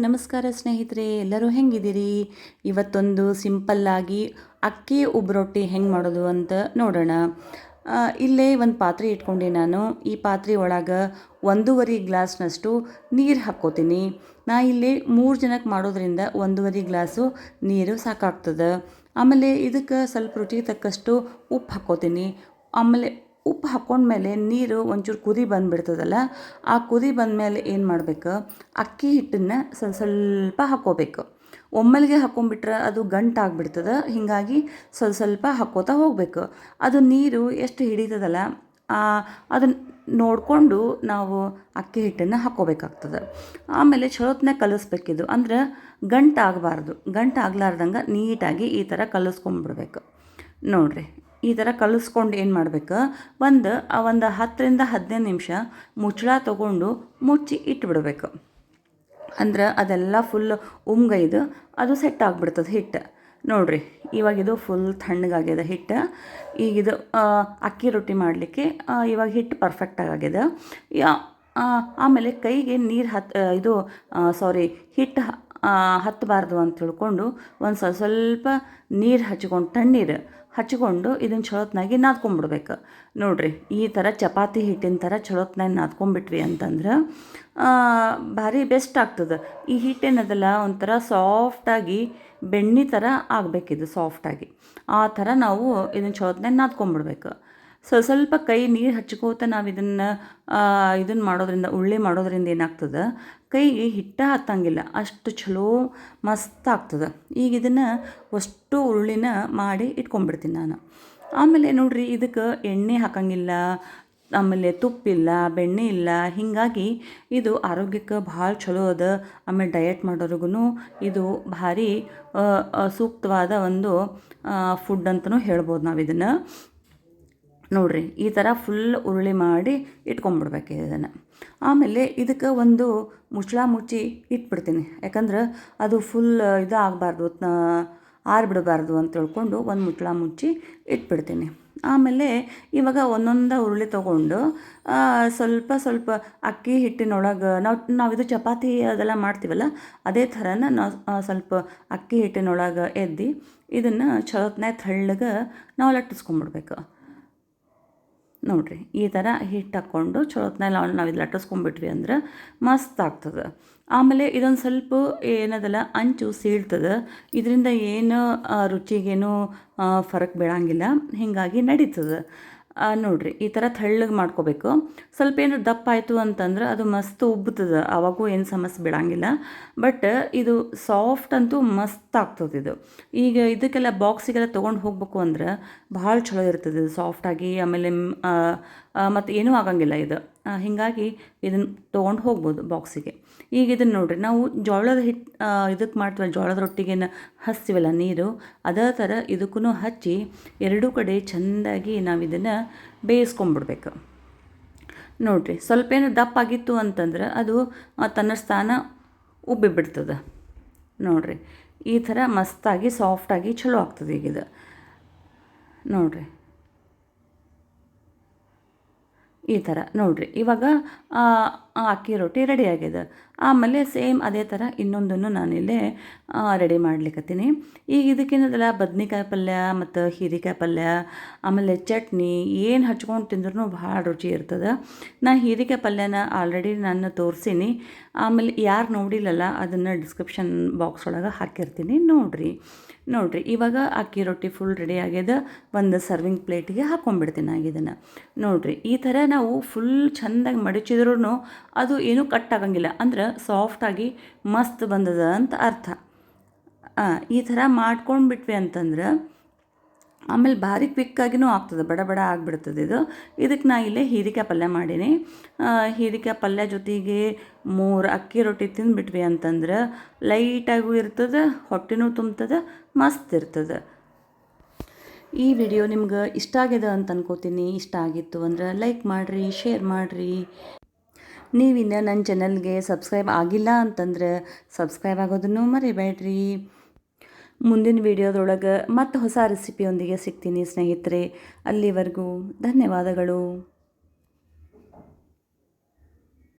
ನಮಸ್ಕಾರ ಸ್ನೇಹಿತರೆ, ಎಲ್ಲರೂ ಹೆಂಗಿದ್ದೀರಿ? ಇವತ್ತೊಂದು ಸಿಂಪಲ್ಲಾಗಿ ಅಕ್ಕಿ ಉಬ್ಬರೊಟ್ಟಿ ಹೆಂಗೆ ಮಾಡೋದು ಅಂತ ನೋಡೋಣ. ಇಲ್ಲೇ ಒಂದು ಪಾತ್ರೆ ಇಟ್ಕೊಂಡೆ ನಾನು. ಈ ಪಾತ್ರೆ ಒಳಗೆ 1.5 ಗ್ಲಾಸ್ನಷ್ಟು ನೀರು ಹಾಕ್ಕೋತೀನಿ. ನಾ ಇಲ್ಲಿ 3 ಜನಕ್ಕೆ ಮಾಡೋದ್ರಿಂದ 1.5 ಗ್ಲಾಸು ನೀರು ಸಾಕಾಗ್ತದೆ. ಆಮೇಲೆ ಇದಕ್ಕೆ ಸ್ವಲ್ಪ ರುಚಿಗೆ ತಕ್ಕಷ್ಟು ಉಪ್ಪು ಹಾಕ್ಕೋತೀನಿ. ಆಮೇಲೆ ಉಪ್ಪು ಹಾಕ್ಕೊಂಡ್ಮೇಲೆ ನೀರು ಒಂಚೂರು ಕುದಿ ಬಂದುಬಿಡ್ತದಲ್ಲ, ಆ ಕುದಿ ಬಂದಮೇಲೆ ಏನು ಮಾಡಬೇಕು, ಅಕ್ಕಿ ಹಿಟ್ಟನ್ನು ಸ್ವಲ್ಪ ಹಾಕ್ಕೋಬೇಕು. ಒಮ್ಮೆಲ್ಗೆ ಹಾಕ್ಕೊಂಡ್ಬಿಟ್ರೆ ಅದು ಗಂಟಾಗ್ಬಿಡ್ತದೆ. ಹೀಗಾಗಿ ಸ್ವಲ್ಪ ಹಾಕ್ಕೋತಾ ಹೋಗಬೇಕು. ಅದು ನೀರು ಎಷ್ಟು ಹಿಡಿತದಲ್ಲ ಅದನ್ನು ನೋಡಿಕೊಂಡು ನಾವು ಅಕ್ಕಿ ಹಿಟ್ಟನ್ನು ಹಾಕ್ಕೋಬೇಕಾಗ್ತದೆ. ಆಮೇಲೆ ಚಲೋತ್ನಾಗ ಕಲಿಸ್ಬೇಕಿದು, ಅಂದ್ರೆ ಗಂಟಾಗಬಾರ್ದು. ಗಂಟಾಗ್ಲಾರ್ದಂಗೆ ನೀಟಾಗಿ ಈ ಥರ ಕಲಿಸ್ಕೊಂಡ್ಬಿಡ್ಬೇಕು. ನೋಡಿರಿ, ಈ ಥರ ಕಲಿಸ್ಕೊಂಡು ಏನು ಮಾಡಬೇಕು, ಒಂದು 10ರಿಂದ 15 ನಿಮಿಷ ಮುಚ್ಚಳ ತೊಗೊಂಡು ಮುಚ್ಚಿ ಇಟ್ಬಿಡ್ಬೇಕು. ಅಂದ್ರೆ ಅದೆಲ್ಲ ಫುಲ್ ಉಮ್ಗೈದು ಅದು ಸೆಟ್ ಆಗಿಬಿಡ್ತದೆ ಹಿಟ್ಟು. ನೋಡಿರಿ, ಇವಾಗಿದು ಫುಲ್ ತಣ್ಣಗಾಗ್ಯದ ಹಿಟ್ಟು. ಈಗಿದು ಅಕ್ಕಿ ರೊಟ್ಟಿ ಮಾಡಲಿಕ್ಕೆ ಇವಾಗ ಹಿಟ್ಟು ಪರ್ಫೆಕ್ಟಾಗಿ ಆಗ್ಯದ. ಆಮೇಲೆ ಕೈಗೆ ನೀರು ಹಿಟ್ಟು ಹತ್ತಬಾರ್ದು ಅಂತ ತಿಳ್ಕೊಂಡು ಒಂದು ಸ್ವಲ್ಪ ನೀರು ಹಚ್ಕೊಂಡು, ತಣ್ಣೀರು ಹಚ್ಕೊಂಡು ಇದನ್ನು ಚಲೋತ್ನಾಗಿ ನಾದ್ಕೊಂಡ್ಬಿಡ್ಬೇಕು. ನೋಡಿರಿ, ಈ ಥರ ಚಪಾತಿ ಹಿಟ್ಟಿನ ಥರ ಚಲೋತ್ನಾಗಿ ನಾದ್ಕೊಂಡ್ಬಿಟ್ರಿ ಅಂತಂದ್ರೆ ಭಾರಿ ಬೆಸ್ಟ್ ಆಗ್ತದೆ. ಈ ಹಿಟ್ಟೇನದಲ್ಲ ಒಂಥರ ಸಾಫ್ಟಾಗಿ ಬೆಣ್ಣೆ ಥರ ಆಗಬೇಕಿದು, ಸಾಫ್ಟಾಗಿ. ಆ ಥರ ನಾವು ಇದನ್ನು ಚಲೋತ್ನಾಗಿ ನಾದ್ಕೊಂಡ್ಬಿಡ್ಬೇಕು. ಸ್ವಲ್ಪ ಕೈ ನೀರು ಹಚ್ಕೋತ ನಾವು ಇದನ್ನು ಮಾಡೋದ್ರಿಂದ, ಉಳ್ಳಿ ಮಾಡೋದ್ರಿಂದ ಏನಾಗ್ತದೆ, ಕೈಗೆ ಹಿಟ್ಟು ಹತ್ತಂಗಿಲ್ಲ, ಅಷ್ಟು ಚಲೋ ಮಸ್ತ್ ಆಗ್ತದೆ. ಈಗ ಇದನ್ನು ಅಷ್ಟು ಉರುಳಿನ ಮಾಡಿ ಇಟ್ಕೊಂಡ್ಬಿಡ್ತೀನಿ ನಾನು. ಆಮೇಲೆ ನೋಡಿರಿ, ಇದಕ್ಕೆ ಎಣ್ಣೆ ಹಾಕಂಗಿಲ್ಲ, ಆಮೇಲೆ ತುಪ್ಪಿಲ್ಲ, ಬೆಣ್ಣೆ ಇಲ್ಲ. ಹೀಗಾಗಿ ಇದು ಆರೋಗ್ಯಕ್ಕೆ ಭಾಳ ಚಲೋ ಅದ. ಆಮೇಲೆ ಡಯಟ್ ಮಾಡೋರಿಗೂ ಇದು ಭಾರಿ ಸೂಕ್ತವಾದ ಒಂದು ಫುಡ್ ಅಂತಲೂ ಹೇಳ್ಬೋದು ನಾವು ಇದನ್ನು. ನೋಡಿರಿ, ಈ ಥರ ಫುಲ್ ಉರುಳಿ ಮಾಡಿ ಇಟ್ಕೊಂಡ್ಬಿಡ್ಬೇಕು ಇದನ್ನು. ಆಮೇಲೆ ಇದಕ್ಕೆ ಒಂದು ಮುಚ್ಚಳ ಮುಚ್ಚಿ ಇಟ್ಬಿಡ್ತೀನಿ. ಯಾಕಂದ್ರೆ ಅದು ಫುಲ್ ಆಗಬಾರ್ದು, ಆರಿಬಿಡಬಾರ್ದು ಅಂತ ತಿಳ್ಕೊಂಡು ಒಂದು ಮುಚ್ಚಳ ಮುಚ್ಚಿ ಇಟ್ಬಿಡ್ತೀನಿ. ಆಮೇಲೆ ಇವಾಗ ಒಂದೊಂದು ಉರುಳಿ ತೊಗೊಂಡು ಸ್ವಲ್ಪ ಸ್ವಲ್ಪ ಅಕ್ಕಿ ಹಿಟ್ಟಿನೊಳಗೆ ನಾವಿದು ಚಪಾತಿ ಅದೆಲ್ಲ ಮಾಡ್ತೀವಲ್ಲ, ಅದೇ ಥರನ ನಾವು ಸ್ವಲ್ಪ ಅಕ್ಕಿ ಹಿಟ್ಟಿನೊಳಗೆ ಎದ್ದು ಇದನ್ನು ಚಲೋತ್ನಾಗ ತೆಳ್ಳಗೆ ನಾವು ಲಟ್ಟಿಸ್ಕೊಂಡ್ಬಿಡ್ಬೇಕು. ನೋಡಿರಿ, ಈ ಥರ ಹಿಟ್ಟು ಹಾಕ್ಕೊಂಡು ಚಲೋತ್ನಾಗ ನಾವು ಇದು ಲಟ್ಟಿಸ್ಕೊಂಡ್ಬಿಟ್ವಿ ಅಂದ್ರೆ ಮಸ್ತ್ ಆಗ್ತದೆ. ಆಮೇಲೆ ಇದೊಂದು ಸ್ವಲ್ಪ ಏನದಲ್ಲ ಅಂಚು ಸೀಳ್ತದೆ. ಇದರಿಂದ ಏನು ರುಚಿಗೇನು ಫರಕ್ ಬೀಳಂಗಿಲ್ಲ, ಹೀಗಾಗಿ ನಡೀತದೆ. ನೋಡಿರಿ, ಈ ಥರ ತೆಳ್ಳಗೆ ಮಾಡ್ಕೋಬೇಕು. ಸ್ವಲ್ಪ ಏನು ದಪ್ಪ ಆಯಿತು ಅಂತಂದ್ರೆ ಅದು ಮಸ್ತ್ ಉಬ್ಬುತ್ತದೆ, ಆವಾಗೂ ಏನು ಸಮಸ್ಯೆ ಬೀಳಂಗಿಲ್ಲ. ಬಟ್ ಇದು ಸಾಫ್ಟ್ ಅಂತೂ ಮಸ್ತ್ ಆಗ್ತದೆ ಇದು. ಈಗ ಇದಕ್ಕೆಲ್ಲ ಬಾಕ್ಸಿಗೆಲ್ಲ ತೊಗೊಂಡು ಹೋಗ್ಬೇಕು ಅಂದ್ರೆ ಭಾಳ ಚಲೋ ಇರ್ತದೆ ಇದು ಸಾಫ್ಟಾಗಿ. ಆಮೇಲೆ ಮತ್ತು ಏನೂ ಆಗಂಗಿಲ್ಲ ಇದು. ಹೀಗಾಗಿ ಇದನ್ನು ತೊಗೊಂಡು ಹೋಗ್ಬೋದು ಬಾಕ್ಸಿಗೆ. ಈಗ ಇದನ್ನು ನೋಡಿರಿ, ನಾವು ಜೋಳದ ಹಿಟ್ಟು ಇದಕ್ಕೆ ಮಾಡ್ತೀವಲ್ಲ, ಜೋಳದ ರೊಟ್ಟಿಗೇನು ಹಚ್ತೀವಲ್ಲ ನೀರು, ಅದೇ ಥರ ಇದಕ್ಕೂ ಹಚ್ಚಿ ಎರಡೂ ಕಡೆ ಚೆಂದಾಗಿ ನಾವು ಇದನ್ನು ಬೇಯಿಸ್ಕೊಂಡ್ಬಿಡ್ಬೇಕು. ನೋಡಿರಿ, ಸ್ವಲ್ಪ ಏನು ದಪ್ಪ ಆಗಿತ್ತು ಅಂತಂದ್ರೆ ಅದು ತನ್ನ ಸ್ಥಾನ ಉಬ್ಬಿಬಿಡ್ತದೆ. ನೋಡಿರಿ, ಈ ಥರ ಮಸ್ತಾಗಿ ಸಾಫ್ಟಾಗಿ ಚಲೋ ಆಗ್ತದೆ ಈಗ ಇದು. ನೋಡಿರಿ, ಈ ಥರ ನೋಡಿರಿ, ಇವಾಗ ಅಕ್ಕಿ ರೊಟ್ಟಿ ರೆಡಿ ಆಗಿದೆ. ಆಮೇಲೆ ಸೇಮ್ ಅದೇ ಥರ ಇನ್ನೊಂದನ್ನು ನಾನಿಲ್ಲೇ ರೆಡಿ ಮಾಡ್ಲಿಕ್ಕತ್ತೀನಿ. ಈಗ ಇದಕ್ಕೇನದಲ್ಲ, ಬದ್ನೆಕಾಯಿ ಪಲ್ಯ ಮತ್ತು ಹೀರೆಕಾಯಿ ಪಲ್ಯ, ಆಮೇಲೆ ಚಟ್ನಿ ಏನು ಹಚ್ಕೊಂಡು ತಿಂದ್ರೂ ಭಾಳ ರುಚಿ ಇರ್ತದೆ. ನಾನು ಹೀರೆಕಾಯಿ ಪಲ್ಯನ ಆಲ್ರೆಡಿ ನಾನು ತೋರಿಸೀನಿ. ಆಮೇಲೆ ಯಾರು ನೋಡಿಲ್ಲಲ್ಲ ಅದನ್ನು ಡಿಸ್ಕ್ರಿಪ್ಷನ್ ಬಾಕ್ಸ್ ಒಳಗೆ ಹಾಕಿರ್ತೀನಿ, ನೋಡಿರಿ. ಇವಾಗ ಅಕ್ಕಿ ರೊಟ್ಟಿ ಫುಲ್ ರೆಡಿ ಆಗ್ಯದ. ಒಂದು ಸರ್ವಿಂಗ್ ಪ್ಲೇಟಿಗೆ ಹಾಕ್ಕೊಂಡ್ಬಿಡ್ತೀನಿ ನಾನು ಇದನ್ನು. ನೋಡಿರಿ, ಈ ಥರ ನಾವು ಫುಲ್ ಚೆಂದಾಗಿ ಮಡಚಿದ್ರೂ ಅದು ಏನೂ ಕಟ್ ಆಗಂಗಿಲ್ಲ, ಅಂದ್ರೆ ಸಾಫ್ಟಾಗಿ ಮಸ್ತ್ ಬಂದದ ಅಂತ ಅರ್ಥ. ಈ ಥರ ಮಾಡ್ಕೊಂಡ್ಬಿಟ್ವಿ ಅಂತಂದ್ರೆ ಆಮೇಲೆ ಭಾರಿ ಕ್ವಿಕ್ಕಾಗಿನೂ ಆಗ್ತದೆ, ಬಡ ಬಡ ಆಗಿಬಿಡ್ತದೆ ಇದು. ಇದಕ್ಕೆ ನಾ ಇಲ್ಲೇ ಹೀರೆಕಾಯಿ ಪಲ್ಯ ಮಾಡೀನಿ. ಹೀರೆಕಾಯಿ ಪಲ್ಯ ಜೊತೆಗೆ 3 ಅಕ್ಕಿ ರೊಟ್ಟಿ ತಿಂದುಬಿಟ್ವಿ ಅಂತಂದ್ರೆ ಲೈಟಾಗೂ ಇರ್ತದೆ, ಹೊಟ್ಟೆನೂ ತುಂಬ್ತದೆ, ಮಸ್ತ್ ಇರ್ತದೆ. ಈ ವಿಡಿಯೋ ನಿಮ್ಗೆ ಇಷ್ಟ ಆಗಿದೆ ಅಂತ ಅನ್ಕೋತೀನಿ. ಇಷ್ಟ ಆಗಿತ್ತು ಅಂದ್ರೆ ಲೈಕ್ ಮಾಡಿರಿ, ಶೇರ್ ಮಾಡಿರಿ. ನೀವಿನ್ನು ನನ್ನ ಚಾನಲ್ಗೆ ಸಬ್ಸ್ಕ್ರೈಬ್ ಆಗಿಲ್ಲ ಅಂತಂದ್ರೆ ಸಬ್ಸ್ಕ್ರೈಬ್ ಆಗೋದನ್ನು ಮರಿಬೇಡ್ರಿ. ಮುಂದಿನ ವಿಡಿಯೋದೊಳಗೆ ಮತ್ತೆ ಹೊಸ ರೆಸಿಪಿಯೊಂದಿಗೆ ಸಿಗ್ತೀನಿ ಸ್ನೇಹಿತರೆ. ಅಲ್ಲಿವರೆಗೂ ಧನ್ಯವಾದಗಳು.